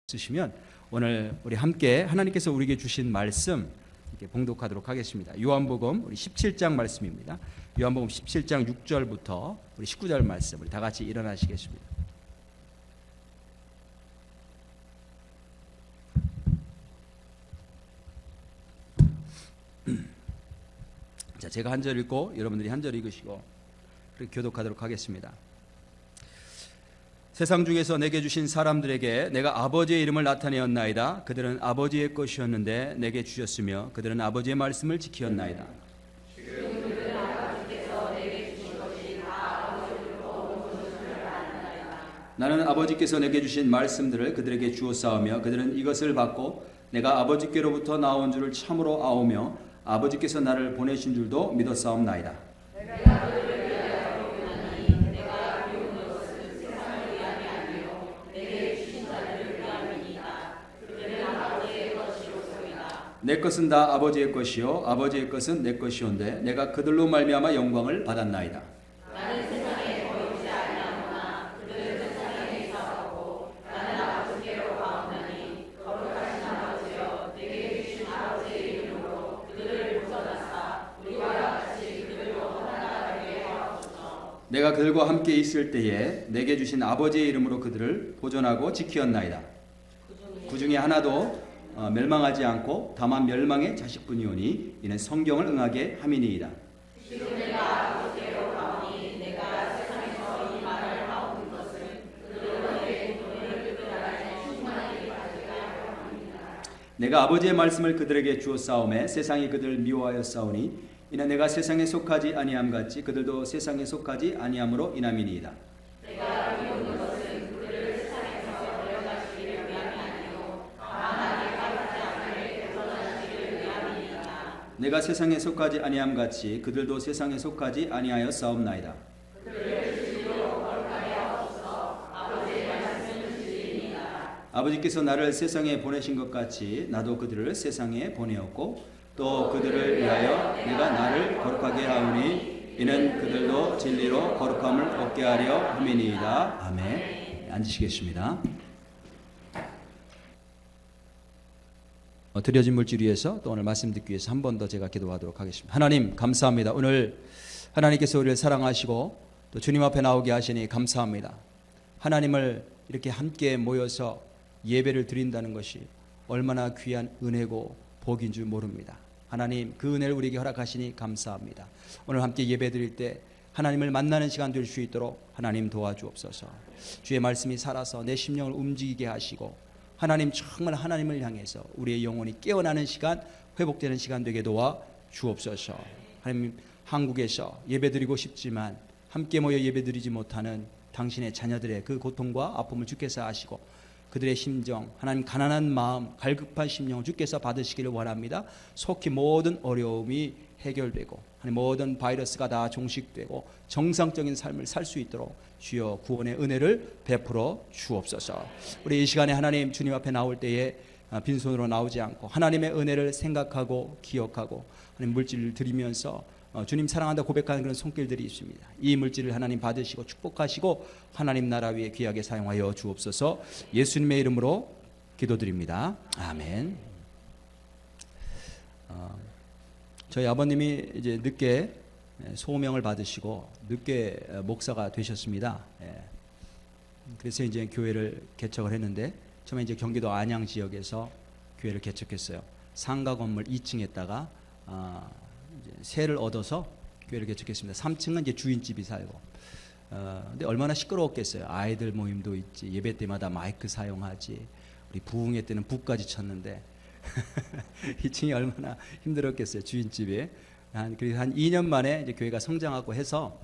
쓰시면 오늘 우리 함께 하나님께서 우리에게 주신 말씀 이렇게 봉독하도록 하겠습니다. 요한복음 우리 17장 말씀입니다. 요한복음 17장 6절부터 우리 19절 말씀 우리 다 같이 일어나시겠습니다. 자, 제가 한 절 읽고 여러분들이 한 절 읽으시고 그렇게 교독하도록 하겠습니다. 세상 중에서 내게 주신 사람들에게 내가 아버지의 이름을 나타내었나이다. 그들은 아버지의 것이었는데 내게 주셨으며 그들은 아버지의 말씀을 지키었나이다. 나는 아버지께서 내게 주신 말씀들을 그들에게 주었사오며 그들은 이것을 받고 내가 아버지께로부터 나온 줄을 참으로 아오며 아버지께서 나를 보내신 줄도 믿었사옵나이다. 내 것은 다 아버지의 것이요 아버지의 것은 내 것이온데 내가 그들로 말미암아 영광을 받았나이다. 나는 세상에 보이지 아니하노나 그들은 세상에 있사오고 나는 아버지께로 가옵나니 거룩하신 아버지여 내게 주신 아버지의 이름으로 그들을 보존하사 우리와 같이 그들로 하나 되게 하옵소서. 내가 그들과 함께 있을 때에 내게 주신 아버지의 이름으로 그들을 보존하고 지키었나이다. 그 중에 하나도 멸망하지 않고 다만 멸망의 자식뿐이오니 이는 성경을 응하게 함이니이다. 지금 내가 아버지께로 가오니 내가 세상에서 이 말을 하오는 것은 그들로 내 눈을 뜯으라는 충만하게 가지게 하려 함이니라. 내가 아버지의 말씀을 그들에게 주었사오매 세상이 그들을 미워하였사오니 이는 내가 세상에 속하지 아니함 같이 그들도 세상에 속하지 아니함으로 인함이니이다. 내가 미우는 것은 그들을 세상에서 데려가시기를 위함이 아니요 다만 나를 따르지 않게 데려가시기를 위함이니라. 내가 세상에 속하지 아니함 같이 그들도 세상에 속하지 아니하여 싸움나이다. 그들을 진리로 거룩하게 하옵소서. 아버지의 말씀은 진리이니라. 아버지께서 나를 세상에 보내신 것 같이 나도 그들을 세상에 보내었고 또 그들을 위하여 내가 나를 거룩하게 하오니 이는 그들도 진리로 거룩함을 얻게 하려 함이니이다. 아멘. 앉으시겠습니다. 드려진 물질 위해서 또 오늘 말씀 듣기 위해서 한 번 더 제가 기도하도록 하겠습니다. 하나님 감사합니다. 오늘 하나님께서 우리를 사랑하시고 또 주님 앞에 나오게 하시니 감사합니다. 하나님을 이렇게 함께 모여서 예배를 드린다는 것이 얼마나 귀한 은혜고 복인 줄 모릅니다. 하나님 그 은혜를 우리에게 허락하시니 감사합니다. 오늘 함께 예배 드릴 때 하나님을 만나는 시간 될 수 있도록 하나님 도와주옵소서. 주의 말씀이 살아서 내 심령을 움직이게 하시고 하나님 정말 하나님을 향해서 우리의 영혼이 깨어나는 시간, 회복되는 시간 되게 도와 주옵소서. 하나님 한국에서 예배드리고 싶지만 함께 모여 예배드리지 못하는 당신의 자녀들의 그 고통과 아픔을 주께서 아시고 그들의 심정, 하나님 가난한 마음, 갈급한 심령을 주께서 받으시기를 원합니다. 속히 모든 어려움이 해결되고 하나님 모든 바이러스가 다 종식되고 정상적인 삶을 살 수 있도록 주여 구원의 은혜를 베풀어 주옵소서. 우리 이 시간에 하나님 주님 앞에 나올 때에 빈손으로 나오지 않고 하나님의 은혜를 생각하고 기억하고 하나님 물질을 드리면서 주님 사랑한다 고백하는 그런 손길들이 있습니다. 이 물질을 하나님 받으시고 축복하시고 하나님 나라 위에 귀하게 사용하여 주옵소서. 예수님의 이름으로 기도드립니다. 아멘. 저희 아버님이 이제 늦게 소명을 받으시고 늦게 목사가 되셨습니다. 그래서 이제 교회를 개척을 했는데 처음에 이제 경기도 안양 지역에서 교회를 개척했어요. 상가 건물 2층에다가 이제 세를 얻어서 교회를 개척했습니다. 3층은 이제 주인집이 살고. 근데 얼마나 시끄러웠겠어요. 아이들 모임도 있지. 예배 때마다 마이크 사용하지. 우리 부흥회 때는 북까지 쳤는데 2층이 얼마나 힘들었겠어요. 주인집에. 그래서 한 2년 만에 이제 교회가 성장하고 해서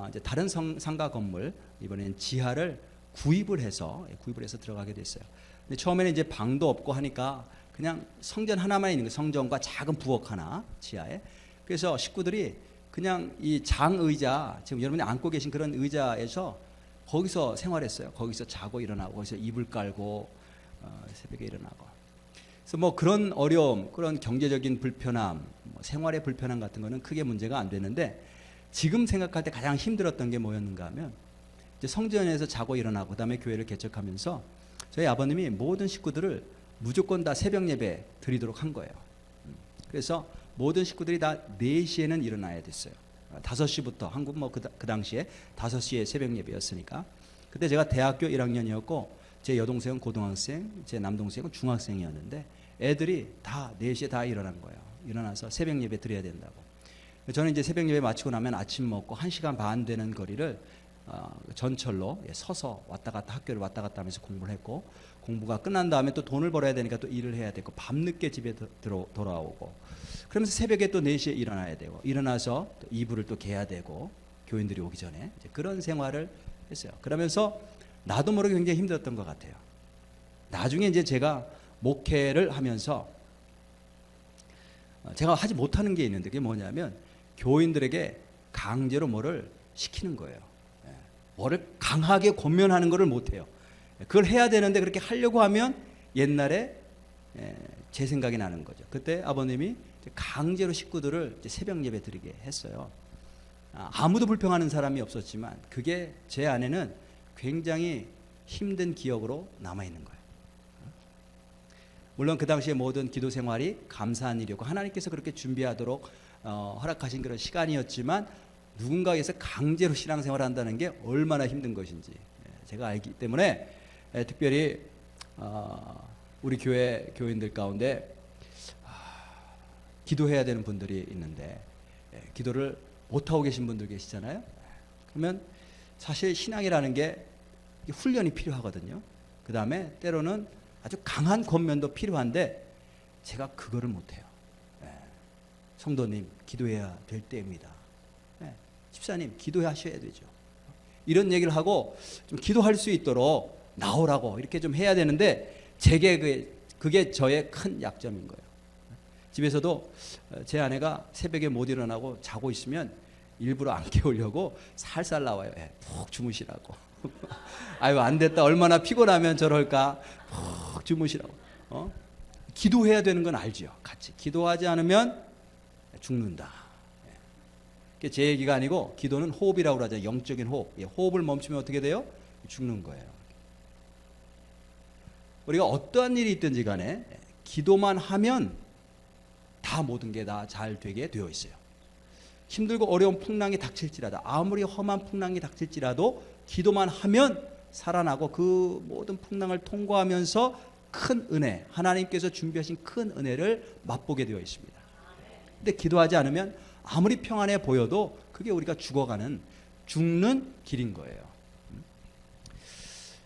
이제 다른 상가 건물 이번에는 지하를 구입을 해서 들어가게 됐어요. 근데 처음에는 이제 방도 없고 하니까 그냥 성전 하나만 있는 거, 성전과 작은 부엌 하나 지하에. 그래서 식구들이 그냥 이 장의자, 지금 여러분이 앉고 계신 그런 의자에서 거기서 생활했어요. 거기서 자고 일어나고 거기서 이불 깔고 새벽에 일어나고. 그래서 뭐 그런 어려움, 그런 경제적인 불편함, 생활의 불편함 같은 거는 크게 문제가 안 되는데 지금 생각할 때 가장 힘들었던 게 뭐였는가 하면 이제 성전에서 자고 일어나고 그다음에 교회를 개척하면서 저희 아버님이 모든 식구들을 무조건 다 새벽 예배 드리도록 한 거예요. 그래서 모든 식구들이 다 4시에는 일어나야 됐어요. 5시부터 한국 그 당시에 5시에 새벽 예배였으니까. 그때 제가 대학교 1학년이었고 제 여동생은 고등학생, 제 남동생은 중학생이었는데 애들이 다 4시에 다 일어난 거예요. 일어나서 새벽 예배 드려야 된다고. 저는 이제 새벽 예배 마치고 나면 아침 먹고 1시간 반 되는 거리를 전철로 서서 왔다 갔다 학교를 왔다 갔다 하면서 공부를 했고, 공부가 끝난 다음에 또 돈을 벌어야 되니까 또 일을 해야 되고 밤늦게 집에 돌아오고, 그러면서 새벽에 또 4시에 일어나야 되고, 일어나서 또 이불을 또 개야 되고, 교인들이 오기 전에 이제 그런 생활을 했어요. 그러면서 나도 모르게 굉장히 힘들었던 것 같아요. 나중에 이제 제가 목회를 하면서 제가 하지 못하는 게 있는데, 그게 뭐냐면 교인들에게 강제로 뭐를 시키는 거예요. 뭐를 강하게 권면하는 것을 못해요. 그걸 해야 되는데 그렇게 하려고 하면 옛날에 제 생각이 나는 거죠. 그때 아버님이 강제로 식구들을 새벽 예배 드리게 했어요. 아무도 불평하는 사람이 없었지만 그게 제 안에는 굉장히 힘든 기억으로 남아있는 거예요. 물론 그 당시에 모든 기도 생활이 감사한 일이었고 하나님께서 그렇게 준비하도록 허락하신 그런 시간이었지만, 누군가에서 강제로 신앙생활을 한다는 게 얼마나 힘든 것인지 제가 알기 때문에 특별히 우리 교회 교인들 가운데 기도해야 되는 분들이 있는데 기도를 못하고 계신 분들 계시잖아요. 그러면 사실 신앙이라는 게 훈련이 필요하거든요. 그 다음에 때로는 아주 강한 권면도 필요한데 제가 그거를 못해요. 성도님 기도해야 될 때입니다. 집사님 기도하셔야 되죠. 이런 얘기를 하고 좀 기도할 수 있도록 나오라고 이렇게 좀 해야 되는데 제게 그게 저의 큰 약점인 거예요. 집에서도 제 아내가 새벽에 못 일어나고 자고 있으면 일부러 안 깨우려고 살살 나와요. 푹 주무시라고. 아유 안 됐다. 얼마나 피곤하면 저럴까. 푹 주무시라고. 기도해야 되는 건 알죠. 같이 기도하지 않으면 죽는다. 제 얘기가 아니고 기도는 호흡이라고 그러죠. 영적인 호흡. 호흡을 멈추면 어떻게 돼요? 죽는 거예요. 우리가 어떠한 일이 있든지 간에 기도만 하면 다 모든 게 다 잘 되게 되어 있어요. 힘들고 어려운 풍랑이 닥칠지라도, 아무리 험한 풍랑이 닥칠지라도 기도만 하면 살아나고 그 모든 풍랑을 통과하면서 큰 은혜, 하나님께서 준비하신 큰 은혜를 맛보게 되어 있습니다. 근데 기도하지 않으면 아무리 평안해 보여도 그게 우리가 죽는 길인 거예요.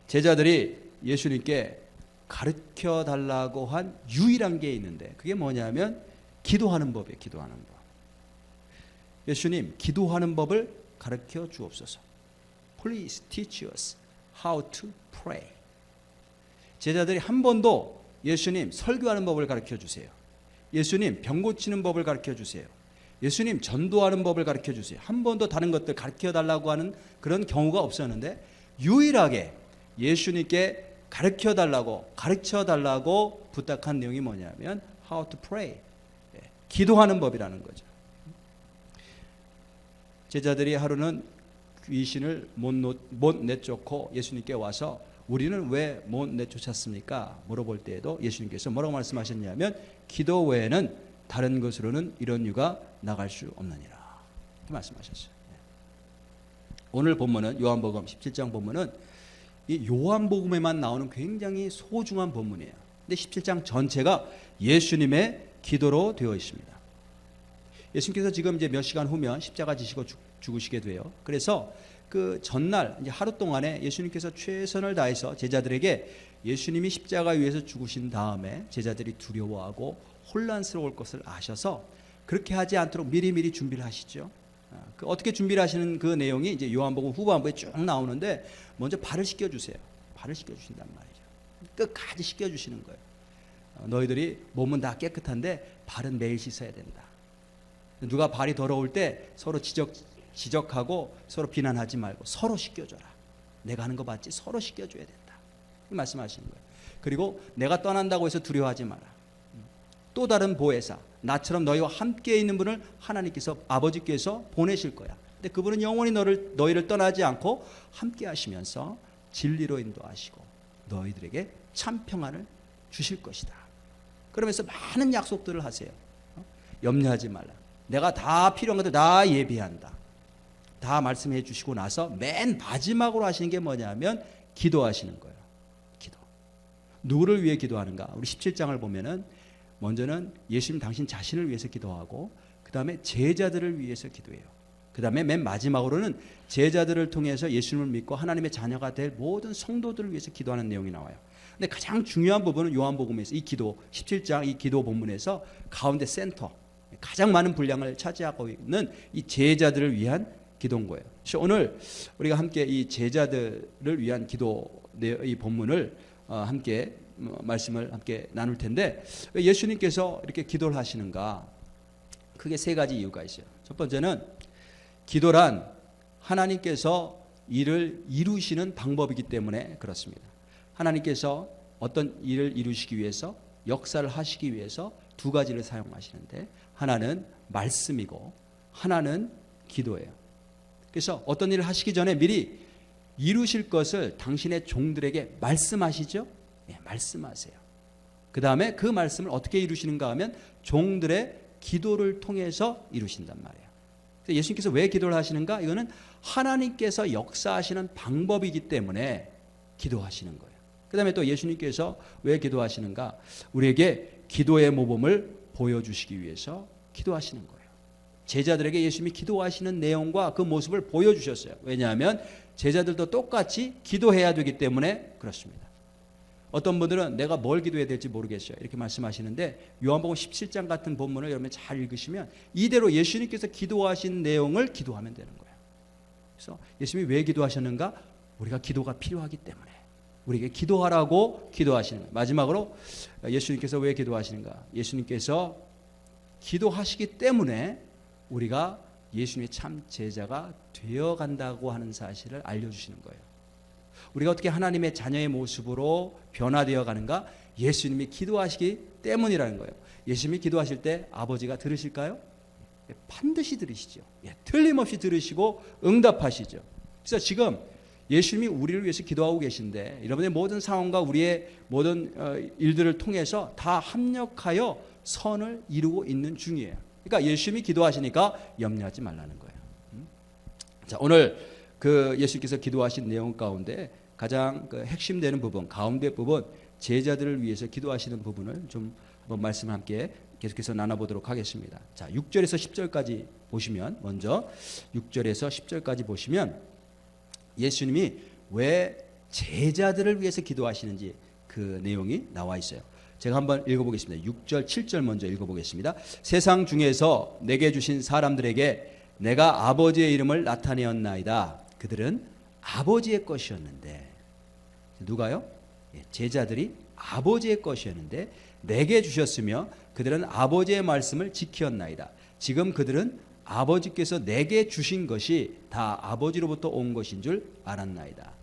제자들이 예수님께 가르쳐 달라고 한 유일한 게 있는데 그게 뭐냐면 기도하는 법이에요. 기도하는 법. 예수님 기도하는 법을 가르쳐 주옵소서. Please teach us how to pray. 제자들이 한 번도 예수님 설교하는 법을 가르쳐 주세요. 예수님 병 고치는 법을 가르쳐 주세요. 예수님 전도하는 법을 가르쳐 주세요. 한 번도 다른 것들 가르쳐 달라고 하는 그런 경우가 없었는데 유일하게 예수님께 가르쳐 달라고 부탁한 내용이 뭐냐면 how to pray. 기도하는 법이라는 거죠. 제자들이 하루는 귀신을 못 내쫓고 예수님께 와서 우리는 왜 못 내쫓았습니까? 물어볼 때에도 예수님께서 뭐라고 말씀하셨냐면 기도 외에는 다른 것으로는 이런 유가 나갈 수 없느니라. 이렇게 말씀하셨어요. 오늘 본문은 요한복음 17장 본문은 이 요한복음에만 나오는 굉장히 소중한 본문이에요. 근데 17장 전체가 예수님의 기도로 되어 있습니다. 예수님께서 지금 이제 몇 시간 후면 십자가 지시고 죽으시게 돼요. 그래서 그 전날 이제 하루 동안에 예수님께서 최선을 다해서 제자들에게 예수님이 십자가 위에서 죽으신 다음에 제자들이 두려워하고 혼란스러울 것을 아셔서 그렇게 하지 않도록 미리미리 준비를 하시죠. 어떻게 준비를 하시는 그 내용이 이제 요한복음 후반부에 쭉 나오는데 먼저 발을 씻겨주세요. 발을 씻겨주신단 말이죠. 끝까지 씻겨주시는 거예요. 너희들이 몸은 다 깨끗한데 발은 매일 씻어야 된다. 누가 발이 더러울 때 서로 지적하고 서로 비난하지 말고 서로 씻겨줘라. 내가 하는 거 봤지? 서로 씻겨줘야 된다. 이 말씀하시는 거예요. 그리고 내가 떠난다고 해서 두려워하지 마라. 또 다른 보혜사, 나처럼 너희와 함께 있는 분을 하나님께서 아버지께서 보내실 거야. 근데 그분은 영원히 너희를 떠나지 않고 함께 하시면서 진리로 인도하시고 너희들에게 참 평안을 주실 것이다. 그러면서 많은 약속들을 하세요. 염려하지 말라. 내가 다 필요한 것들 다 예비한다. 다 말씀해 주시고 나서 맨 마지막으로 하시는 게 뭐냐면 기도하시는 거예요. 기도. 누구를 위해 기도하는가? 우리 17장을 보면은 먼저는 예수님 당신 자신을 위해서 기도하고 그 다음에 제자들을 위해서 기도해요. 그 다음에 맨 마지막으로는 제자들을 통해서 예수님을 믿고 하나님의 자녀가 될 모든 성도들을 위해서 기도하는 내용이 나와요. 근데 가장 중요한 부분은 요한복음에서 이 기도 17장 이 기도 본문에서 가운데 센터 가장 많은 분량을 차지하고 있는 이 제자들을 위한 기도인 거예요. 그래서 오늘 우리가 함께 이 제자들을 위한 기도 이 본문을 함께 말씀을 함께 나눌 텐데 왜 예수님께서 이렇게 기도를 하시는가? 크게 세 가지 이유가 있어요. 첫 번째는 기도란 하나님께서 일을 이루시는 방법이기 때문에 그렇습니다. 하나님께서 어떤 일을 이루시기 위해서 역사를 하시기 위해서 두 가지를 사용하시는데 하나는 말씀이고 하나는 기도예요. 그래서 어떤 일을 하시기 전에 미리 이루실 것을 당신의 종들에게 말씀하시죠? 네, 말씀하세요. 그 다음에 그 말씀을 어떻게 이루시는가 하면 종들의 기도를 통해서 이루신단 말이에요. 그래서 예수님께서 왜 기도를 하시는가? 이거는 하나님께서 역사하시는 방법이기 때문에 기도하시는 거예요. 그 다음에 또 예수님께서 왜 기도하시는가? 우리에게 기도의 모범을 보여주시기 위해서 기도하시는 거예요. 제자들에게 예수님이 기도하시는 내용과 그 모습을 보여주셨어요. 왜냐하면 제자들도 똑같이 기도해야 되기 때문에 그렇습니다. 어떤 분들은 내가 뭘 기도해야 될지 모르겠어요. 이렇게 말씀하시는데 요한복음 17장 같은 본문을 여러분 잘 읽으시면 이대로 예수님께서 기도하신 내용을 기도하면 되는 거예요. 그래서 예수님이 왜 기도하셨는가? 우리가 기도가 필요하기 때문에 우리에게 기도하라고 기도하시는 거예요. 마지막으로 예수님께서 왜 기도하시는가? 예수님께서 기도하시기 때문에 우리가 예수님의 참 제자가 되어간다고 하는 사실을 알려주시는 거예요. 우리가 어떻게 하나님의 자녀의 모습으로 변화되어 가는가? 예수님이 기도하시기 때문이라는 거예요. 예수님이 기도하실 때 아버지가 들으실까요? 반드시 들으시죠. 틀림없이 들으시고 응답하시죠. 그래서 지금 예수님이 우리를 위해서 기도하고 계신데 여러분의 모든 상황과 우리의 모든 일들을 통해서 다 합력하여 선을 이루고 있는 중이에요. 그러니까 예수님이 기도하시니까 염려하지 말라는 거예요. 자, 오늘 그 예수님께서 기도하신 내용 가운데 가장 그 핵심되는 부분, 가운데 부분, 제자들을 위해서 기도하시는 부분을 좀 한번 말씀 함께 계속해서 나눠보도록 하겠습니다. 자, 6절에서 10절까지 보시면 먼저 6절에서 10절까지 보시면 예수님이 왜 제자들을 위해서 기도하시는지 그 내용이 나와 있어요. 제가 한번 읽어보겠습니다. 6절, 7절 먼저 읽어보겠습니다. 세상 중에서 내게 주신 사람들에게 내가 아버지의 이름을 나타내었나이다. 그들은 아버지의 것이었는데 누가요? 제자들이 아버지의 것이었는데 내게 주셨으며 그들은 아버지의 말씀을 지켰나이다. 지금 그들은 아버지께서 내게 주신 것이 다 아버지로부터 온 것인 줄 알았나이다.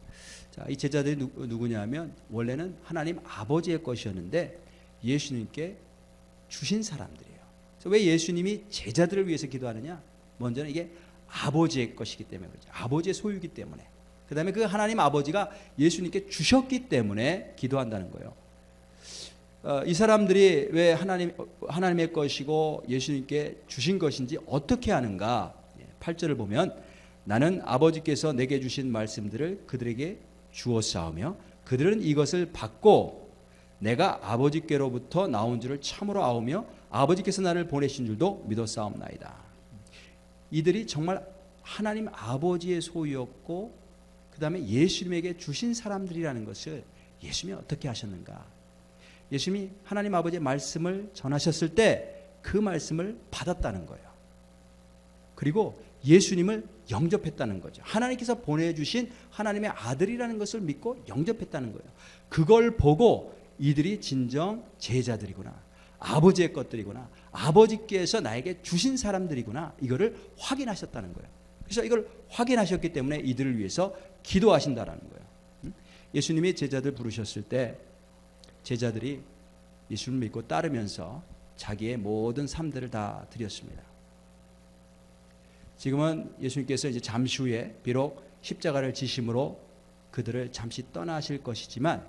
자, 이 제자들이 누구냐면 원래는 하나님 아버지의 것이었는데 예수님께 주신 사람들이에요. 그래서 왜 예수님이 제자들을 위해서 기도하느냐? 먼저는 이게 아버지의 것이기 때문에 그렇죠. 아버지의 소유이기 때문에. 그 다음에 그 하나님 아버지가 예수님께 주셨기 때문에 기도한다는 거예요. 이 사람들이 왜 하나님의 것이고 예수님께 주신 것인지 어떻게 하는가? 8절을 보면 나는 아버지께서 내게 주신 말씀들을 그들에게 주었사오며 그들은 이것을 받고 내가 아버지께로부터 나온 줄을 참으로 아오며 아버지께서 나를 보내신 줄도 믿었사옵나이다. 이들이 정말 하나님 아버지의 소유였고 그 다음에 예수님에게 주신 사람들이라는 것을 예수님이 어떻게 하셨는가? 예수님이 하나님 아버지의 말씀을 전하셨을 때 그 말씀을 받았다는 거예요. 그리고 예수님을 영접했다는 거죠. 하나님께서 보내주신 하나님의 아들이라는 것을 믿고 영접했다는 거예요. 그걸 보고 이들이 진정 제자들이구나. 아버지의 것들이구나. 아버지께서 나에게 주신 사람들이구나. 이거를 확인하셨다는 거예요. 그래서 이걸 확인하셨기 때문에 이들을 위해서 기도하신다라는 거예요. 예수님이 제자들 부르셨을 때 제자들이 예수를 믿고 따르면서 자기의 모든 삶들을 다 드렸습니다. 지금은 예수님께서 이제 잠시 후에 비록 십자가를 지심으로 그들을 잠시 떠나실 것이지만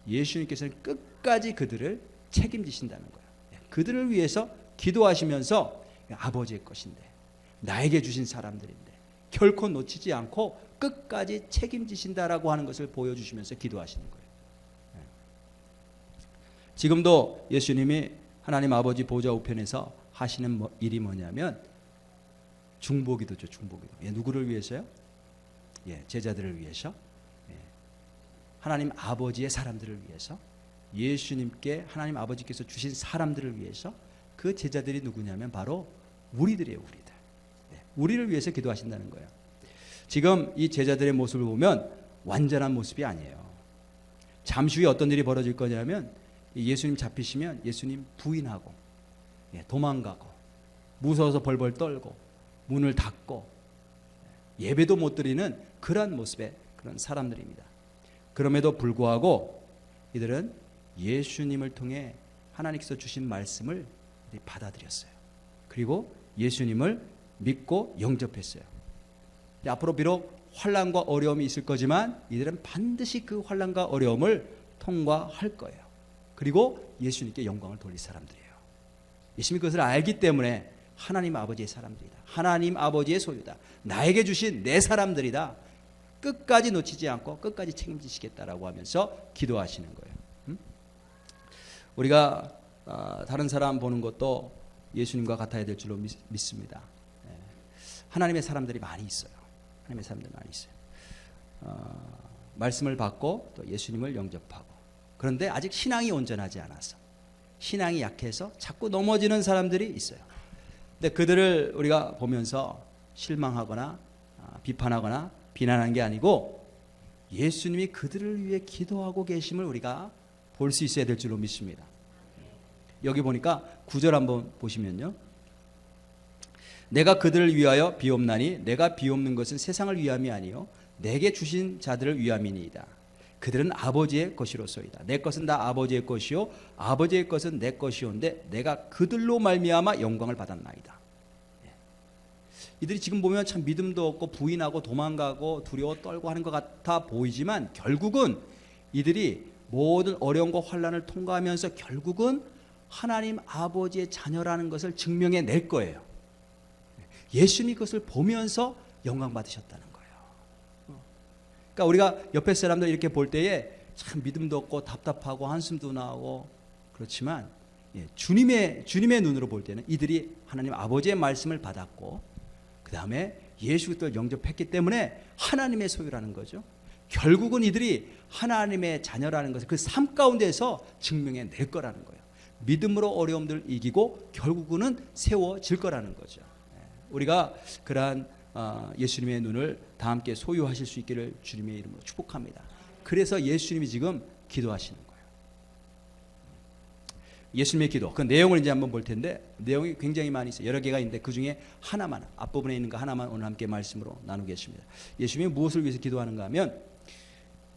예수님께서는 끝까지 그들을 책임지신다는 거예요. 그들을 위해서 기도하시면서 아버지의 것인데, 나에게 주신 사람들인데 결코 놓치지 않고 끝까지 책임지신다라고 하는 것을 보여주시면서 기도하시는 거예요. 지금도 예수님이 하나님 아버지 보좌 우편에서 하시는 일이 뭐냐면 중보기도죠. 중보기도. 누구를 위해서요? 제자들을 위해서, 하나님 아버지의 사람들을 위해서, 예수님께 하나님 아버지께서 주신 사람들을 위해서, 그 제자들이 누구냐면 바로 우리들이에요. 우리들. 우리를 위해서 기도하신다는 거예요. 지금 이 제자들의 모습을 보면 완전한 모습이 아니에요. 잠시 후에 어떤 일이 벌어질 거냐면 예수님 잡히시면 예수님 부인하고 도망가고 무서워서 벌벌 떨고 문을 닫고 예배도 못 드리는 그런 모습의 그런 사람들입니다. 그럼에도 불구하고 이들은 예수님을 통해 하나님께서 주신 말씀을 받아들였어요. 그리고 예수님을 믿고 영접했어요. 앞으로 비록 환난과 어려움이 있을 거지만 이들은 반드시 그 환난과 어려움을 통과할 거예요. 그리고 예수님께 영광을 돌릴 사람들이에요. 예수님이 그것을 알기 때문에 하나님 아버지의 사람들이다, 하나님 아버지의 소유다, 나에게 주신 내 사람들이다, 끝까지 놓치지 않고 끝까지 책임지시겠다라고 하면서 기도하시는 거예요. 우리가 다른 사람 보는 것도 예수님과 같아야 될 줄로 믿습니다. 하나님의 사람들이 많이 있어요. 하나님의 사람들이 많이 있어요. 말씀을 받고 또 예수님을 영접하고, 그런데 아직 신앙이 온전하지 않아서, 신앙이 약해서 자꾸 넘어지는 사람들이 있어요. 근데 그들을 우리가 보면서 실망하거나 비판하거나 비난하는 게 아니고 예수님이 그들을 위해 기도하고 계심을 우리가 볼 수 있어야 될 줄로 믿습니다. 여기 보니까 9절 한번 보시면요, 내가 그들을 위하여 비옵나니 내가 비옵는 것은 세상을 위함이 아니요 내게 주신 자들을 위함이니이다. 그들은 아버지의 것이로소이다. 내 것은 다 아버지의 것이요 아버지의 것은 내 것이온데 내가 그들로 말미암아 영광을 받았나이다. 이들이 지금 보면 참 믿음도 없고 부인하고 도망가고 두려워 떨고 하는 것 같아 보이지만 결국은 이들이 모든 어려움과 환난을 통과하면서 결국은 하나님 아버지의 자녀라는 것을 증명해 낼 거예요. 예수님이 그것을 보면서 영광 받으셨다는 거예요. 그러니까 우리가 옆에 사람들 이렇게 볼 때에 참 믿음도 없고 답답하고 한숨도 나오고 그렇지만 주님의 눈으로 볼 때는 이들이 하나님 아버지의 말씀을 받았고 그 다음에 예수 그리스도를 영접했기 때문에 하나님의 소유라는 거죠. 결국은 이들이 하나님의 자녀라는 것을 그 삶 가운데서 증명해 낼 거라는 거예요. 믿음으로 어려움들을 이기고 결국은 세워질 거라는 거죠. 우리가 그러한 예수님의 눈을 다 함께 소유하실 수 있기를 주님의 이름으로 축복합니다. 그래서 예수님이 지금 기도하시는 거예요. 예수님의 기도, 그 내용을 이제 한번 볼 텐데 내용이 굉장히 많이 있어요. 여러 개가 있는데 그 중에 하나만, 앞부분에 있는 거 하나만 오늘 함께 말씀으로 나누겠습니다. 예수님이 무엇을 위해서 기도하는가 하면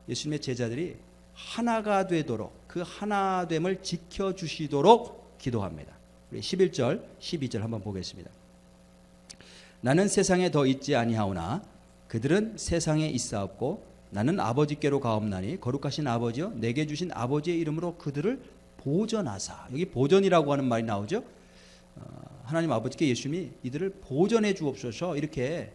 예수님의 제자들이 하나가 되도록, 그 하나됨을 지켜주시도록 기도합니다. 우리 11절, 12절 한번 보겠습니다. 나는 세상에 더 있지 아니하오나 그들은 세상에 있사옵고 나는 아버지께로 가옵나니 거룩하신 아버지여 내게 주신 아버지의 이름으로 그들을 보전하사. 여기 보전이라고 하는 말이 나오죠. 하나님 아버지께 예수님이 이들을 보전해 주옵소서 이렇게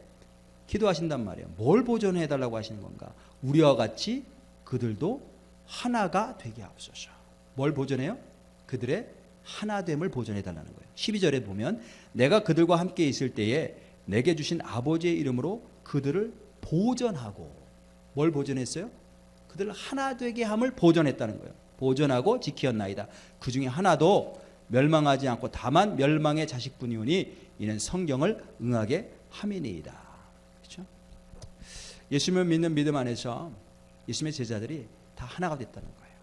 기도하신단 말이에요. 뭘 보전해 달라고 하시는 건가? 우리와 같이 그들도 하나가 되게 하옵소서. 뭘 보전해요? 그들의 하나됨을 보전해 달라는 거예요. 12절에 보면 내가 그들과 함께 있을 때에 내게 주신 아버지의 이름으로 그들을 보전하고. 뭘 보전했어요? 그들을 하나 되게 함을 보전했다는 거예요. 보전하고 지키었나이다. 그 중에 하나도 멸망하지 않고 다만 멸망의 자식뿐이오니 이는 성경을 응하게 함이니이다. 그렇죠? 예수님을 믿는 믿음 안에서 예수님의 제자들이 다 하나가 됐다는 거예요.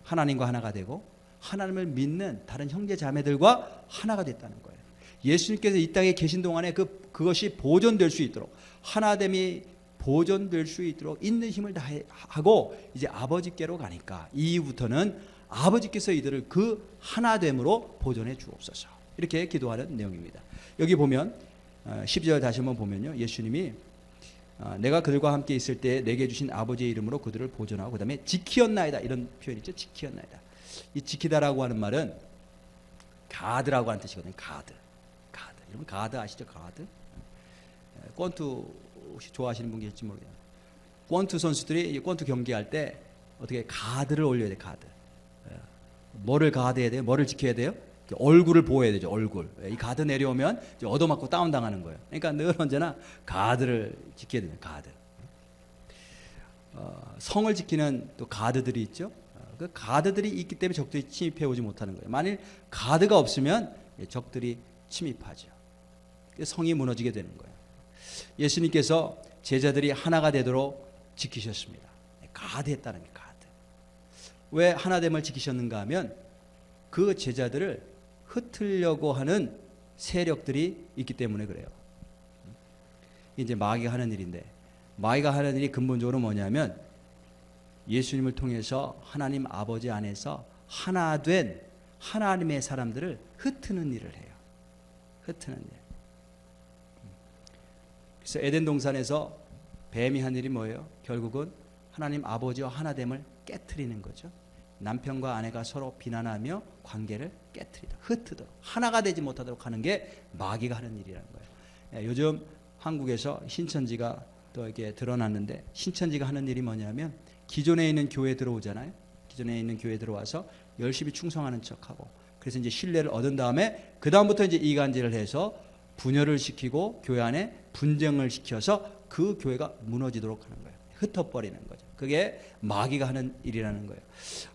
하나님과 하나가 되고 하나님을 믿는 다른 형제 자매들과 하나가 됐다는 거예요. 예수님께서 이 땅에 계신 동안에 그것이 보존될 수 있도록, 하나됨이 보존될 수 있도록 있는 힘을 다하고 이제 아버지께로 가니까 이후부터는 아버지께서 이들을 그 하나됨으로 보존해 주옵소서. 이렇게 기도하는 내용입니다. 여기 보면 12절 다시 한번 보면요, 예수님이 내가 그들과 함께 있을 때 내게 주신 아버지의 이름으로 그들을 보존하고 그 다음에 지키었나이다 이런 표현이 있죠. 지키었나이다. 이 지키다라고 하는 말은 가드라고 하는 뜻이거든요. 가드. 여러분 가드 아시죠? 가드. 권투 혹시 좋아하시는 분 계실지 모르겠어요. 권투 선수들이 권투 경기할 때 어떻게 가드를 올려야 돼. 가드. 뭐를 가드해야 돼요? 뭐를 지켜야 돼요? 얼굴을 보호해야 되죠. 얼굴. 이 가드 내려오면 이제 얻어맞고 다운당하는 거예요. 그러니까 늘 언제나 가드를 지켜야 돼요. 가드. 성을 지키는 또 가드들이 있죠. 그 가드들이 있기 때문에 적들이 침입해 오지 못하는 거예요. 만일 가드가 없으면 적들이 침입하죠. 성이 무너지게 되는 거예요. 예수님께서 제자들이 하나가 되도록 지키셨습니다. 가드했다는 게 가드. 왜 하나됨을 지키셨는가 하면 그 제자들을 흩으려고 하는 세력들이 있기 때문에 그래요. 이제 마귀가 하는 일인데, 마귀가 하는 일이 근본적으로 뭐냐면 예수님을 통해서 하나님 아버지 안에서 하나 된 하나님의 사람들을 흩트는 일을 해요. 흩트는 일. 그래서 에덴 동산에서 뱀이 한 일이 뭐예요? 결국은 하나님 아버지와 하나됨을 깨트리는 거죠. 남편과 아내가 서로 비난하며 관계를 깨트리도록, 흩트도록, 하나가 되지 못하도록 하는 게 마귀가 하는 일이라는 거예요. 요즘 한국에서 신천지가 또 이렇게 드러났는데, 신천지가 하는 일이 뭐냐면 기존에 있는 교회 들어오잖아요. 기존에 있는 교회 들어와서 열심히 충성하는 척하고, 그래서 이제 신뢰를 얻은 다음에 그 다음부터 이제 이간질을 해서 분열을 시키고 교회 안에 분쟁을 시켜서 그 교회가 무너지도록 하는 거예요. 흩어버리는 거죠. 그게 마귀가 하는 일이라는 거예요.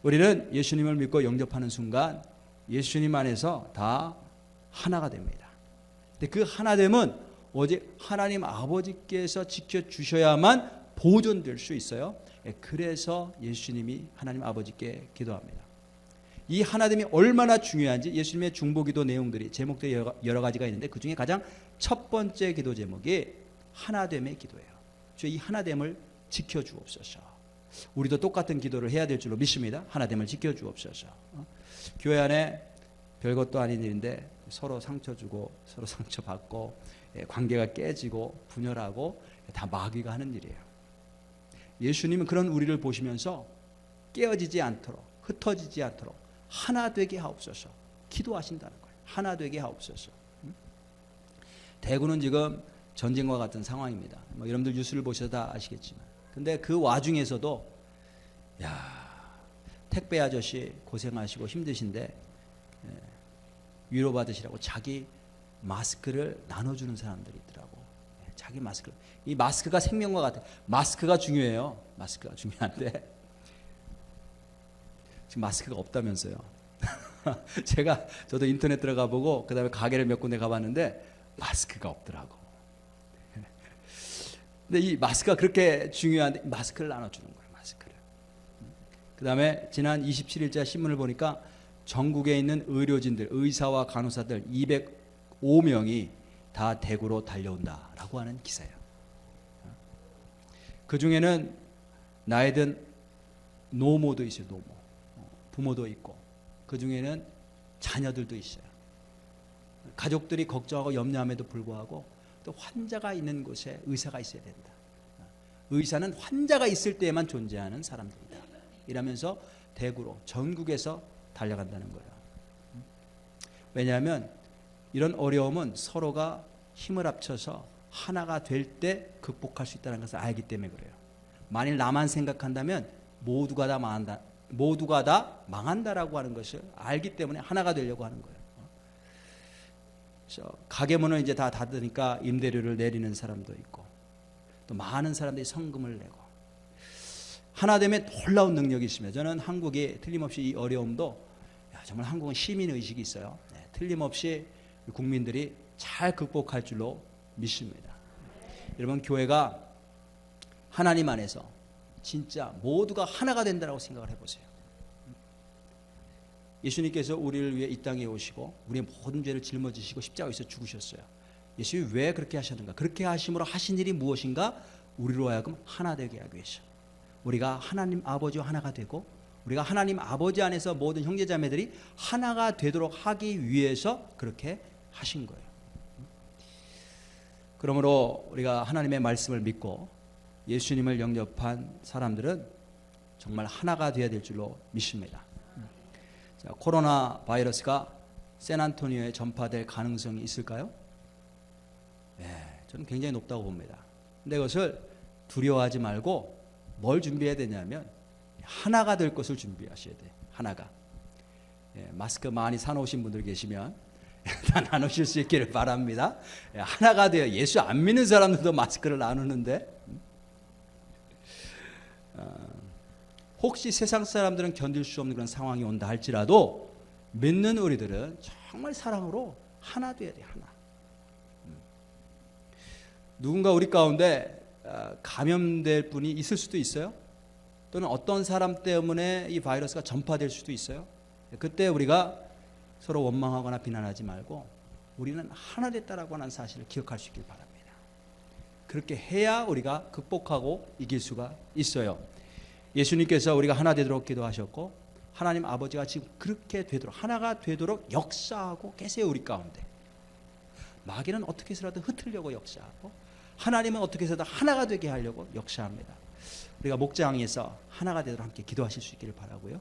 우리는 예수님을 믿고 영접하는 순간 예수님 안에서 다 하나가 됩니다. 근데 그 하나됨은 오직 하나님 아버지께서 지켜주셔야만 보존될 수 있어요. 그래서 예수님이 하나님 아버지께 기도합니다. 이 하나됨이 얼마나 중요한지 예수님의 중보기도 내용들이 제목들이 여러 가지가 있는데, 그 중에 가장 첫 번째 기도 제목이 하나됨의 기도예요. 이 하나됨을 지켜주옵소서. 우리도 똑같은 기도를 해야 될 줄로 믿습니다. 하나됨을 지켜주옵소서. 교회 안에 별것도 아닌 일인데 서로 상처 주고 서로 상처 받고 관계가 깨지고 분열하고 다 마귀가 하는 일이에요. 예수님은 그런 우리를 보시면서 깨어지지 않도록, 흩어지지 않도록 하나 되게 하옵소서 기도하신다는 거예요. 하나 되게 하옵소서. 대구는 지금 전쟁과 같은 상황입니다. 여러분들 뉴스를 보셔서 다 아시겠지만, 근데 그 와중에서도 택배 아저씨 고생하시고 힘드신데 위로받으시라고 자기 마스크를 나눠주는 사람들이 있더라고. 자기 마스크. 이 마스크가 생명과 같아요. 마스크가 중요해요. 마스크가 중요한데 지금 마스크가 없다면서요. 저도 인터넷 들어가 보고 그 다음에 가게를 몇 군데 가봤는데 마스크가 없더라고. 근데 이 마스크가 그렇게 중요한데 마스크를 나눠주는 거예요. 마스크를. 그 다음에 지난 27일자 신문을 보니까 전국에 있는 의료진들, 의사와 간호사들 205명이 다 대구로 달려온다라고 하는 기사예요. 그 중에는 나이 든 노모도 있어요. 노모. 부모도 있고, 그 중에는 자녀들도 있어요. 가족들이 걱정하고 염려함에도 불구하고 또 환자가 있는 곳에 의사가 있어야 된다. 의사는 환자가 있을 때에만 존재하는 사람들이다. 이러면서 대구로 전국에서 달려간다는 거예요. 왜냐하면 이런 어려움은 서로가 힘을 합쳐서 하나가 될 때 극복할 수 있다는 것을 알기 때문에 그래요. 만일 나만 생각한다면 모두가 다 망한다라고 하는 것을 알기 때문에 하나가 되려고 하는 거예요. 그래서 가게 문을 이제 다 닫으니까 임대료를 내리는 사람도 있고, 또 많은 사람들이 성금을 내고, 하나됨에 놀라운 능력이 있습니다. 저는 한국이 틀림없이 이 어려움도, 정말 한국은 시민 의식이 있어요. 틀림없이 국민들이 잘 극복할 줄로 믿습니다. 여러분, 교회가 하나님 안에서 진짜 모두가 하나가 된다고 생각을 해보세요. 예수님께서 우리를 위해 이 땅에 오시고 우리의 모든 죄를 짊어지시고 십자가에서 죽으셨어요. 예수님이 왜 그렇게 하셨는가? 그렇게 하심으로 하신 일이 무엇인가? 우리로 하여금 하나 되게 하기 위해서. 우리가 하나님 아버지와 하나가 되고, 우리가 하나님 아버지 안에서 모든 형제자매들이 하나가 되도록 하기 위해서 그렇게 하신 거예요. 그러므로 우리가 하나님의 말씀을 믿고 예수님을 영접한 사람들은 정말 하나가 되어야 될 줄로 믿습니다. 자, 코로나 바이러스가 샌안토니오에 전파될 가능성이 있을까요? 네, 저는 굉장히 높다고 봅니다. 근데 그것을 두려워하지 말고 뭘 준비해야 되냐면 하나가 될 것을 준비하셔야 돼요. 하나가. 마스크 많이 사놓으신 분들 계시면 다 나누실 수 있기를 바랍니다. 하나가 되어 예수 안 믿는 사람들도 마스크를 나누는데 혹시 세상 사람들은 견딜 수 없는 그런 상황이 온다 할지라도 믿는 우리들은 정말 사랑으로 하나 돼야 돼. 하나. 누군가 우리 가운데 감염될 분이 있을 수도 있어요. 또는 어떤 사람 때문에 이 바이러스가 전파될 수도 있어요. 그때 우리가 서로 원망하거나 비난하지 말고 우리는 하나 됐다라고 하는 사실을 기억할 수 있길 바랍니다. 그렇게 해야 우리가 극복하고 이길 수가 있어요. 예수님께서 우리가 하나 되도록 기도하셨고 하나님 아버지가 지금 그렇게 되도록 하나가 되도록 역사하고 계세요. 우리 가운데. 마귀는 어떻게 해서라도 흩으려고 역사하고 하나님은 어떻게 해서든 하나가 되게 하려고 역사합니다. 우리가 목장에서 하나가 되도록 함께 기도하실 수 있기를 바라고요.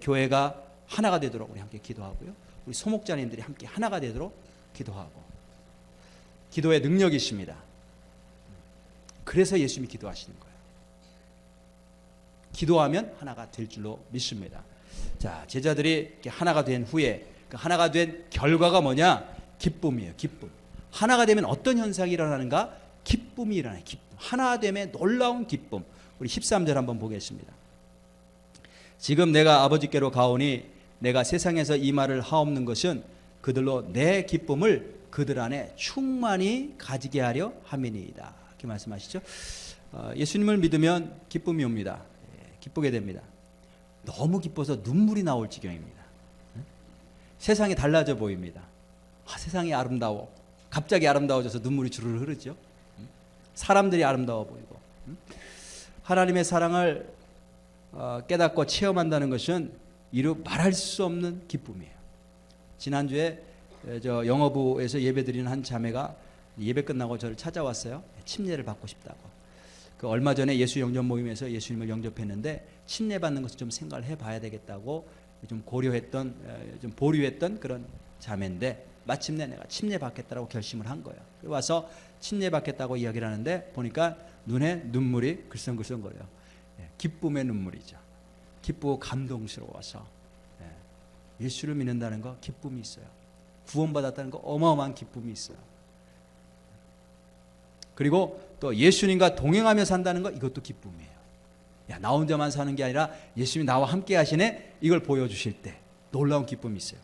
교회가 하나가 되도록 우리 함께 기도하고요. 우리 소목자님들이 함께 하나가 되도록 기도하고 기도의 능력이 있습니다. 그래서 예수님이 기도하시는 거예요. 기도하면 하나가 될 줄로 믿습니다. 자, 제자들이 이렇게 하나가 된 후에 그 하나가 된 결과가 뭐냐? 기쁨이에요. 기쁨. 하나가 되면 어떤 현상이 일어나는가? 기쁨이 일어나요. 기쁨. 하나됨의 놀라운 기쁨. 우리 13절 한번 보겠습니다. 지금 내가 아버지께로 가오니 내가 세상에서 이 말을 하옵는 것은 그들로 내 기쁨을 그들 안에 충만히 가지게 하려 함이니이다. 이렇게 말씀하시죠. 예수님을 믿으면 기쁨이 옵니다. 기쁘게 됩니다. 너무 기뻐서 눈물이 나올 지경입니다. 세상이 달라져 보입니다. 세상이 아름다워. 갑자기 아름다워져서 눈물이 주르르 흐르죠. 사람들이 아름다워 보이고 하나님의 사랑을 깨닫고 체험한다는 것은 이루 말할 수 없는 기쁨이에요. 지난주에 저 영어부에서 예배드리는 한 자매가 예배 끝나고 저를 찾아왔어요. 침례를 받고 싶다고. 그 얼마 전에 예수 영접 모임에서 예수님을 영접했는데 침례 받는 것을 좀 생각을 해봐야 되겠다고 좀 고려했던, 좀 보류했던 그런 자매인데 마침내 내가 침례 받겠다라고 결심을 한 거예요. 와서 침례 받겠다고 이야기를 하는데 보니까 눈에 눈물이 글썽글썽거려요. 기쁨의 눈물이죠. 기쁘고 감동스러워서 예수를 믿는다는 거 기쁨이 있어요. 구원받았다는 거 어마어마한 기쁨이 있어요. 그리고 또 예수님과 동행하며 산다는 거 이것도 기쁨이에요. 야, 나 혼자만 사는 게 아니라 예수님이 나와 함께 하시네. 이걸 보여주실 때 놀라운 기쁨이 있어요.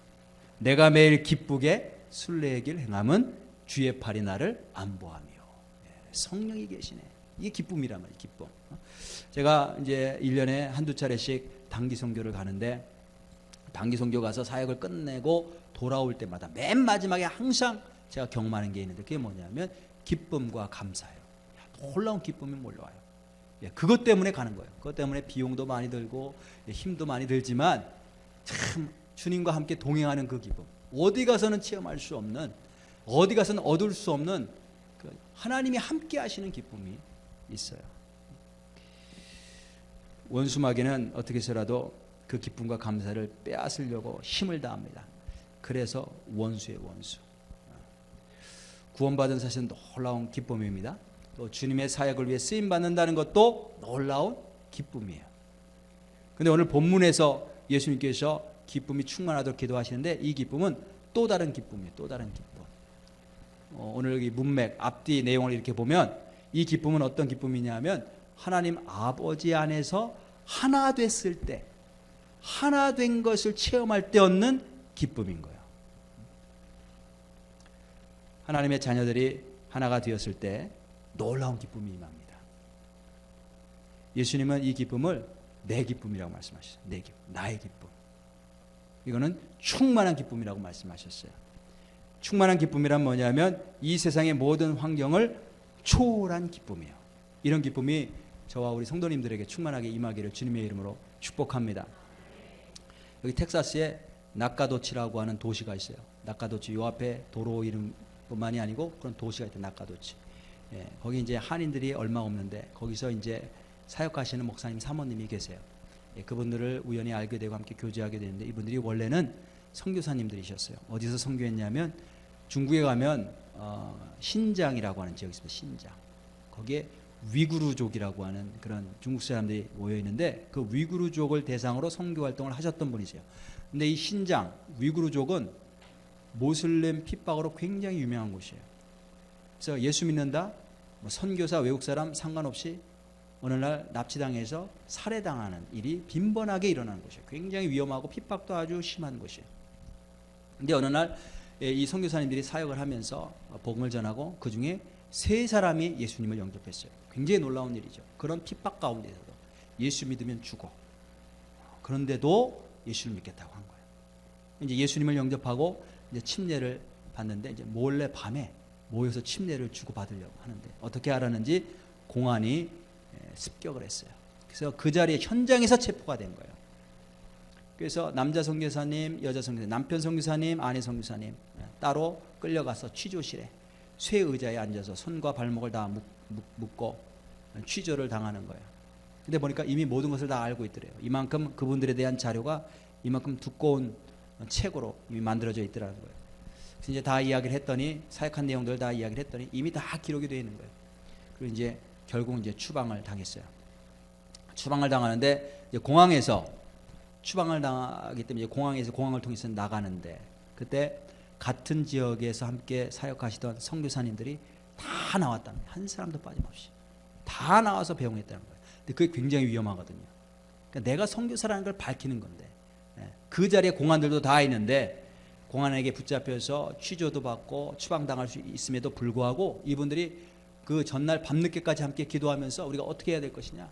내가 매일 기쁘게 순례의 길 행함은 주의 팔이 나를 안보하며. 성령이 계시네. 이게 기쁨이란 말이에요. 기쁨. 제가 이제 1년에 한두 차례씩 단기 선교를 가는데 단기 선교 가서 사역을 끝내고 돌아올 때마다 맨 마지막에 항상 제가 경험하는 게 있는데 그게 뭐냐면 기쁨과 감사예요. 놀라운 기쁨이 몰려와요. 그것 때문에 가는 거예요. 그것 때문에 비용도 많이 들고 힘도 많이 들지만 참 주님과 함께 동행하는 그 기쁨. 어디 가서는 체험할 수 없는, 어디 가서는 얻을 수 없는 그 하나님이 함께 하시는 기쁨이 있어요. 원수 마귀는 어떻게 해서라도 그 기쁨과 감사를 빼앗으려고 힘을 다합니다. 그래서 원수의 원수. 구원받은 사실은 놀라운 기쁨입니다. 또 주님의 사역을 위해 쓰임 받는다는 것도 놀라운 기쁨이에요. 그런데 오늘 본문에서 예수님께서 기쁨이 충만하도록 기도하시는데 이 기쁨은 또 다른 기쁨이에요. 또 다른 기쁨. 오늘 여기 문맥 앞뒤 내용을 이렇게 보면 이 기쁨은 어떤 기쁨이냐면 하나님 아버지 안에서 하나 됐을 때 하나 된 것을 체험할 때 얻는 기쁨인 거예요. 하나님의 자녀들이 하나가 되었을 때 놀라운 기쁨이 임합니다. 예수님은 이 기쁨을 내 기쁨이라고 말씀하셨어요. 내 기쁨, 나의 기쁨. 이거는 충만한 기쁨이라고 말씀하셨어요. 충만한 기쁨이란 뭐냐면 이 세상의 모든 환경을 초월한 기쁨이에요. 이런 기쁨이 저와 우리 성도님들에게 충만하게 임하기를 주님의 이름으로 축복합니다. 여기 텍사스에 나카도치라고 하는 도시가 있어요. 나카도치 요 앞에 도로 이름뿐만이 아니고 그런 도시가 있대. 나카도치. 예, 거기 이제 한인들이 얼마 없는데 거기서 이제 사역하시는 목사님 사모님이 계세요. 예, 그분들을 우연히 알게 되고 함께 교제하게 되는데 이분들이 원래는 선교사님들이셨어요. 어디서 선교했냐면 중국에 가면 신장이라고 하는 지역이 있습니다. 신장. 거기에 위구르족이라고 하는 그런 중국 사람들이 모여 있는데 그 위구르족을 대상으로 선교 활동을 하셨던 분이세요. 근데 이 신장 위구르족은 모슬렘 핍박으로 굉장히 유명한 곳이에요. 그래서 예수 믿는다, 뭐 선교사, 외국 사람 상관없이 어느 날 납치당해서 살해당하는 일이 빈번하게 일어나는 곳이에요. 굉장히 위험하고 핍박도 아주 심한 곳이에요. 근데 어느 날 이 선교사님들이 사역을 하면서 복음을 전하고 그 중에 3사람이 예수님을 영접했어요. 굉장히 놀라운 일이죠. 그런 핍박 가운데서도 예수 믿으면 죽어. 그런데도 예수를 믿겠다고 한 거예요. 이제 예수님을 영접하고 이제 침례를 받는데 이제 몰래 밤에 모여서 침례를 주고 받으려고 하는데 어떻게 알았는지 공안이 습격을 했어요. 그래서 그 자리에 현장에서 체포가 된 거예요. 그래서 남자 선교사님, 여자 선교사님, 남편 선교사님, 아내 선교사님 따로 끌려가서 취조실에 쇠 의자에 앉아서 손과 발목을 다 묶고 취조를 당하는 거예요. 근데 보니까 이미 모든 것을 다 알고 있더래요. 이만큼 그분들에 대한 자료가 이만큼 두꺼운 책으로 이미 만들어져 있더라는 거예요. 그래서 이제 다 이야기를 했더니 사역한 내용들 다 이야기를 했더니 이미 다 기록이 되어 있는 거예요. 그리고 이제 결국 이제 추방을 당했어요. 추방을 당하는데 이제 공항에서 추방을 당하기 때문에 공항에서 공항을 통해서 나가는데 그때 같은 지역에서 함께 사역하시던 선교사님들이 다 나왔답니다. 한 사람도 빠짐없이 다 나와서 배웅했다는 거예요. 근데 그게 굉장히 위험하거든요. 그러니까 내가 선교사라는 걸 밝히는 건데 그 자리에 공안들도 다 있는데 공안에게 붙잡혀서 취조도 받고 추방당할 수 있음에도 불구하고 이분들이 그 전날 밤늦게까지 함께 기도하면서 우리가 어떻게 해야 될 것이냐,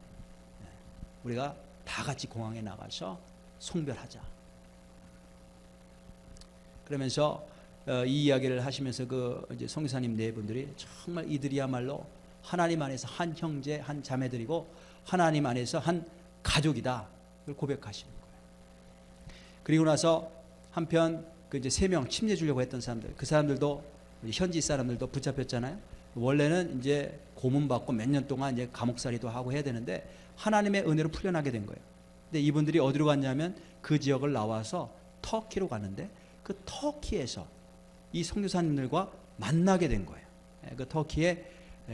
우리가 다 같이 공항에 나가서 송별하자. 그러면서 이 이야기를 하시면서 그 이제 선교사님 4분들이 정말 이들이야말로 하나님 안에서 한 형제, 한 자매들이고 하나님 안에서 한 가족이다. 그걸 고백하시는 거예요. 그리고 나서 한편 그 이제 3명 침례 주려고 했던 사람들, 그 사람들도 현지 사람들도 붙잡혔잖아요. 원래는 이제 고문받고 몇 년 동안 이제 감옥살이도 하고 해야 되는데 하나님의 은혜로 풀려나게 된 거예요. 근데 이분들이 어디로 갔냐면 그 지역을 나와서 터키로 갔는데 그 터키에서 이 선교사님들과 만나게 된 거예요. 그 터키에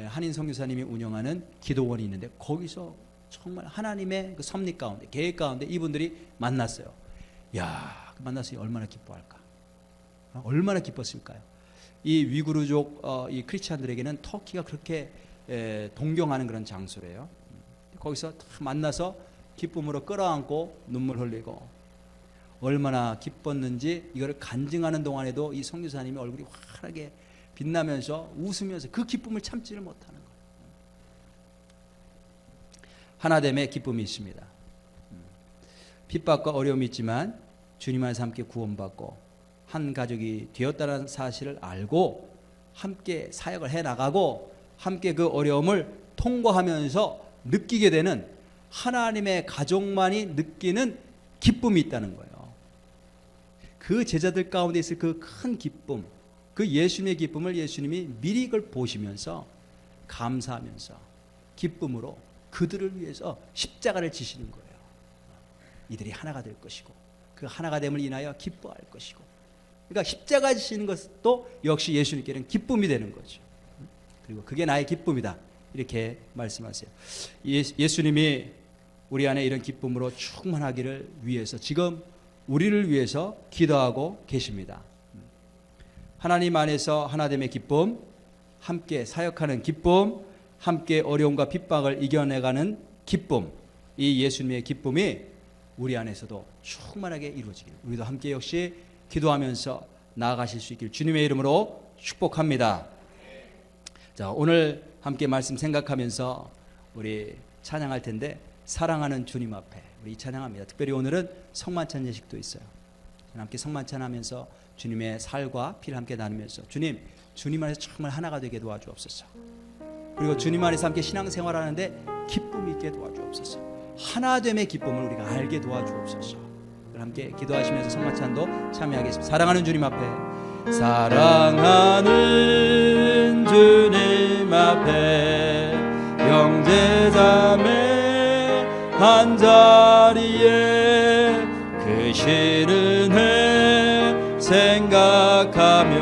한인 선교사님이 운영하는 기도원이 있는데 거기서 정말 하나님의 그 섭리 가운데, 계획 가운데 이분들이 만났어요. 야, 만나서 얼마나 기뻐할까? 얼마나 기뻤을까요? 이 위구르족 이 크리스찬들에게는 터키가 그렇게 동경하는 그런 장소래요. 거기서 만나서 기쁨으로 끌어안고 눈물 흘리고 얼마나 기뻤는지 이걸 간증하는 동안에도 이 선교사님이 얼굴이 환하게 빛나면서 웃으면서 그 기쁨을 참지를 못하는 거예요. 하나됨의 기쁨이 있습니다. 핍박과 어려움이 있지만 주님 안에서 함께 구원받고 한 가족이 되었다는 사실을 알고 함께 사역을 해나가고 함께 그 어려움을 통과하면서 느끼게 되는 하나님의 가족만이 느끼는 기쁨이 있다는 거예요. 그 제자들 가운데 있을 그 큰 기쁨, 그 예수님의 기쁨을 예수님이 미리 그걸 보시면서 감사하면서 기쁨으로 그들을 위해서 십자가를 지시는 거예요. 이들이 하나가 될 것이고 그 하나가 됨을 인하여 기뻐할 것이고, 그러니까 십자가 지시는 것도 역시 예수님께는 기쁨이 되는 거죠. 그리고 그게 나의 기쁨이다 이렇게 말씀하세요. 예수님이 우리 안에 이런 기쁨으로 충만하기를 위해서 지금 우리를 위해서 기도하고 계십니다. 하나님 안에서 하나됨의 기쁨, 함께 사역하는 기쁨, 함께 어려움과 핍박을 이겨내가는 기쁨, 이 예수님의 기쁨이 우리 안에서도 충만하게 이루어지길 우리도 함께 역시 기도하면서 나아가실 수 있길 주님의 이름으로 축복합니다. 자, 오늘 함께 말씀 생각하면서 우리 찬양할 텐데 사랑하는 주님 앞에 우리 찬양합니다. 특별히 오늘은 성만찬 예식도 있어요. 함께 성만찬하면서 주님의 살과 피를 함께 나누면서 주님 안에서 정말 하나가 되게 도와주옵소서. 그리고 주님 안에서 함께 신앙생활하는데 기쁨 있게 도와주옵소서. 하나됨의 기쁨을 우리가 알게 도와주옵소서. 함께 기도하시면서 성만찬도 참여하겠습니다. 사랑하는 주님 앞에, 사랑하는 주님 앞에 앞에 형제자매 한자리에 그 싫은 해 생각하며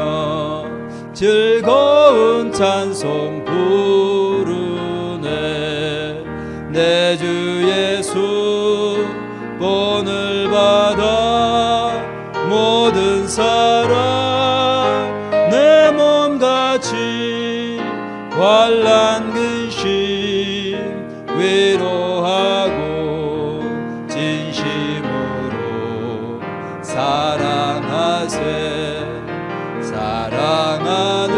즐거운 찬송 부르네. 내 주 예수 본을 받아 모든 사랑 내 몸같이 환난 근심 위로하고 진심으로 사랑하세. 사랑하는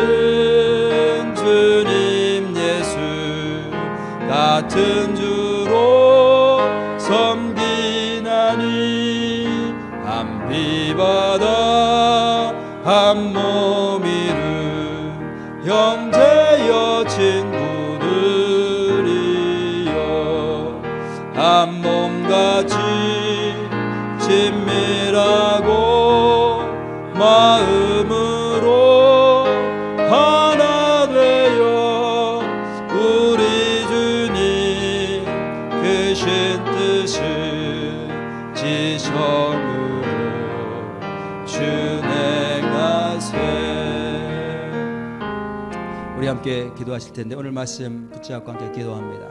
주님 예수 같은 주로 섬기나니 한 피바다 한 몸이는 형제여 친구들이여 한 몸같이 친밀하고 마음으로 하나 되어 우리 주님 크신 뜻을 지성으로 준행하세. 우리 함께 기도하실 텐데 오늘 말씀 붙잡고 함께 기도합니다.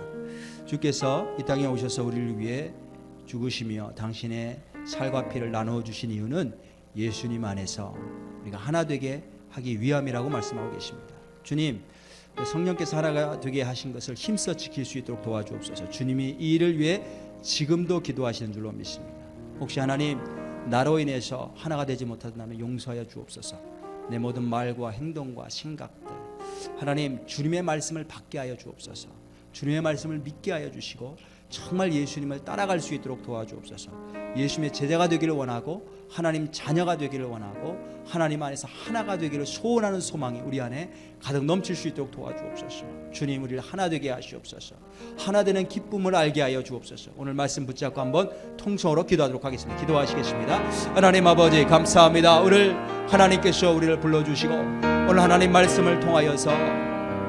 주께서 이 땅에 오셔서 우리를 위해 죽으시며 당신의 살과 피를 나누어 주신 이유는 예수님 안에서 우리가 하나 되게 하기 위함이라고 말씀하고 계십니다. 주님, 성령께서 하나가 되게 하신 것을 힘써 지킬 수 있도록 도와주옵소서. 주님이 이 일을 위해 지금도 기도하시는 줄로 믿습니다. 혹시 하나님 나로 인해서 하나가 되지 못한다면 용서하여 주옵소서. 내 모든 말과 행동과 생각들 하나님 주님의 말씀을 받게 하여 주옵소서. 주님의 말씀을 믿게 하여 주시고 정말 예수님을 따라갈 수 있도록 도와주옵소서. 예수님의 제자가 되기를 원하고 하나님 자녀가 되기를 원하고 하나님 안에서 하나가 되기를 소원하는 소망이 우리 안에 가득 넘칠 수 있도록 도와주옵소서. 주님 우리를 하나 되게 하시옵소서. 하나 되는 기쁨을 알게 하여 주옵소서. 오늘 말씀 붙잡고 한번 통성으로 기도하도록 하겠습니다. 기도하시겠습니다. 하나님 아버지 감사합니다. 오늘 하나님께서 우리를 불러주시고 오늘 하나님 말씀을 통하여서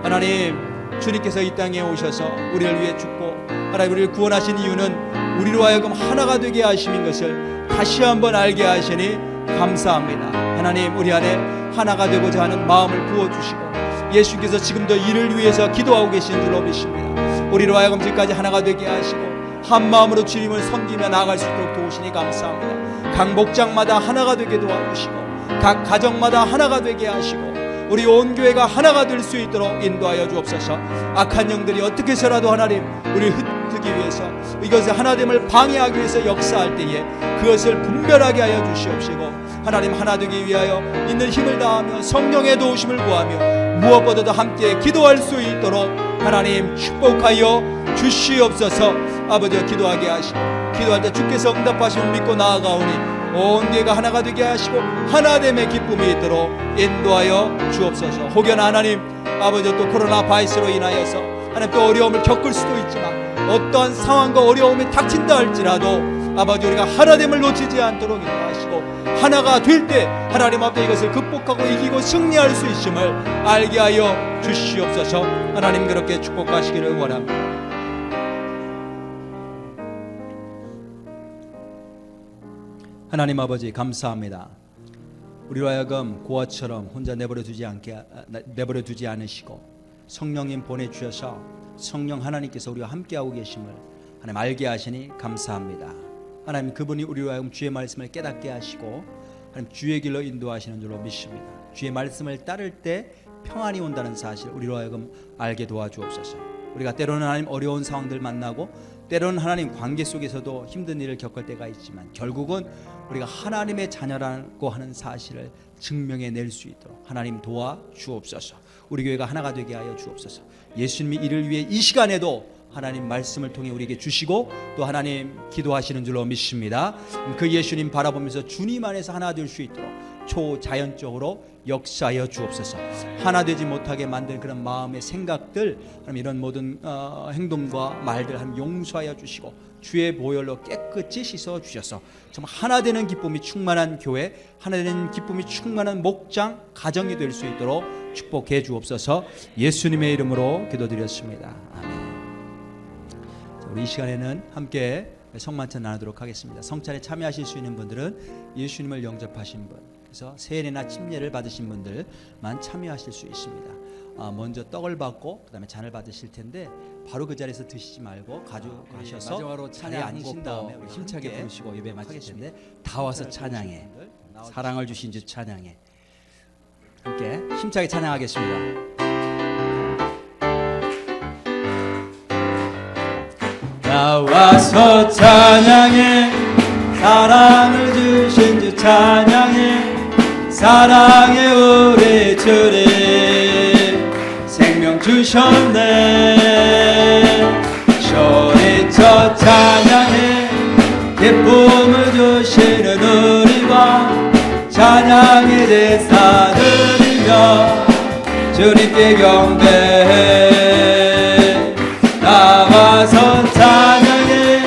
하나님 주님께서 이 땅에 오셔서 우리를 위해 죽고 하나님 우리를 구원하신 이유는 우리로 하여금 하나가 되게 하심인 것을 다시 한번 알게 하시니 감사합니다. 하나님 우리 안에 하나가 되고자 하는 마음을 부어주시고 예수께서 지금도 이를 위해서 기도하고 계신 줄로 믿습니다. 우리로 하여금 지금까지 하나가 되게 하시고 한 마음으로 주님을 섬기며 나아갈 수 있도록 도우시니 감사합니다. 각 목장마다 하나가 되게 도와주시고 각 가정마다 하나가 되게 하시고 우리 온 교회가 하나가 될 수 있도록 인도하여 주옵소서. 악한 영들이 어떻게 해서라도 하나님 우리를 흩뜨기 위해서 이것의 하나됨을 방해하기 위해서 역사할 때에 그것을 분별하게 하여 주시옵시고 하나님 하나 되기 위하여 있는 힘을 다하며 성령의 도우심을 구하며 무엇보다도 함께 기도할 수 있도록 하나님 축복하여 주시옵소서. 아버지여 기도하게 하시고 기도할 때 주께서 응답하심을 믿고 나아가오니 온 교회가 하나가 되게 하시고 하나됨의 기쁨이 있도록 인도하여 주옵소서. 혹여나 하나님 아버지 또 코로나 바이러스로 인하여서 하나님 또 어려움을 겪을 수도 있지만 어떠한 상황과 어려움이 닥친다 할지라도 아버지 우리가 하나됨을 놓치지 않도록 인도하시고 하나가 될 때 하나님 앞에 이것을 극복하고 이기고 승리할 수 있음을 알게 하여 주시옵소서. 하나님 그렇게 축복하시기를 원합니다. 하나님 아버지 감사합니다. 우리로 하여금 고아처럼 혼자 내버려 두지 않으시고 성령님 보내주셔서 성령 하나님께서 우리와 함께하고 계심을 하나님 알게 하시니 감사합니다. 하나님 그분이 우리로 하여금 주의 말씀을 깨닫게 하시고 하나님 주의 길로 인도하시는 줄로 믿습니다. 주의 말씀을 따를 때 평안이 온다는 사실 우리로 하여금 알게 도와주옵소서. 우리가 때로는 하나님 어려운 상황들 만나고 때로는 하나님 관계 속에서도 힘든 일을 겪을 때가 있지만 결국은 우리가 하나님의 자녀라고 하는 사실을 증명해낼 수 있도록 하나님 도와주옵소서. 우리 교회가 하나가 되게 하여 주옵소서. 예수님이 이를 위해 이 시간에도 하나님 말씀을 통해 우리에게 주시고 또 하나님 기도하시는 줄로 믿습니다. 그 예수님 바라보면서 주님 안에서 하나 될 수 있도록 초자연적으로 역사하여 주옵소서. 하나 되지 못하게 만든 그런 마음의 생각들 이런 모든 행동과 말들 하나님 용서하여 주시고 주의 보혈로 깨끗이 씻어 주셔서 정말 하나 되는 기쁨이 충만한 교회, 하나 되는 기쁨이 충만한 목장 가정이 될 수 있도록 축복해 주옵소서. 예수님의 이름으로 기도드렸습니다. 아멘. 자, 우리 이 시간에는 함께 성만찬 나누도록 하겠습니다. 성찬에 참여하실 수 있는 분들은 예수님을 영접하신 분, 그래서 세례나 침례를 받으신 분들만 참여하실 수 있습니다. 먼저 떡을 받고 그다음에 잔을 받으실 텐데 바로 그 자리에서 드시지 말고 가져가셔서 마지막으로 자리에 찬양 앉으신 곡도 다음에 우리 힘차게 함께 부르시고 예배 마칠 텐데 하겠습니다. 다 와서 찬양해. 나와주시는 사랑을 주신 주 찬양해. 함께 힘차게 찬양하겠습니다. 나와서 찬양해, 사랑을 주신 주 찬양해, 사랑해 우리 주님 생명 주셨네. 소리쳐 찬양해, 기쁨을 주시는 우리와 찬양의 제사 드리며 주님께 경배해. 나와서 찬양해,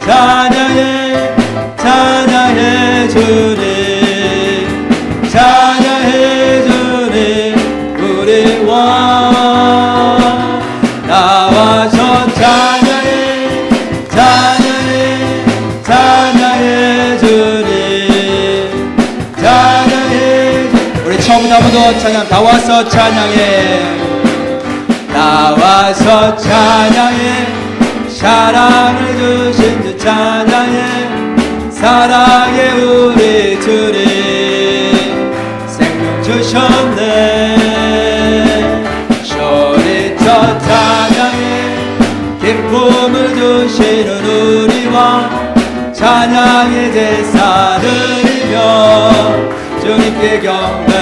찬양해, 찬양해 주님, 찬양해 주님 우리 왕. 나와서 찬양해, 찬양해, 찬양해 주님, 찬양해 주님. 우리 처음부터 한 번 더 찬양. 나와서 찬양해, 나와서 찬양해, 사랑을 주신 주 찬양해, 사랑해 우리 주님 생명 주셨네. 소리쳐 찬양해, 기쁨을 주시는 우리와 찬양의 제사 드리며 주님께 경배.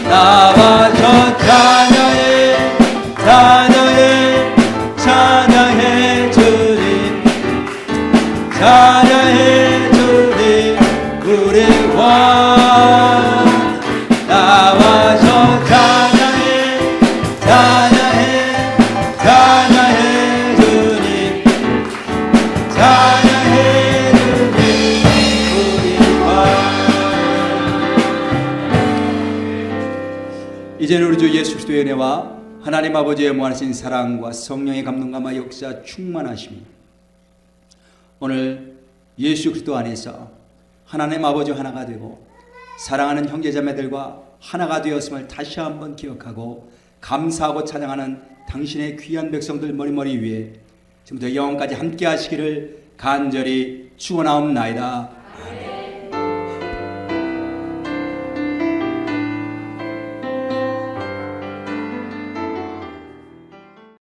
나와서 찬양해, 찬양해, 찬양해 주님, 찬양해 주님 우리 왕. 나와서 찬양해, 찬양해, 찬양해 주님, 찬양해 주님 우리 왕. 이제는 우리 주 예수 그리스도의 은혜와 하나님 아버지의 무한하신 사랑과 성령의 감동감화 역사 충만하심이 오늘 예수 그리스도 안에서 하나님 아버지 하나가 되고 사랑하는 형제자매들과 하나가 되었음을 다시 한번 기억하고 감사하고 찬양하는 당신의 귀한 백성들 머리머리 위에 지금부터 영원까지 함께 하시기를 간절히 축원하옵나이다.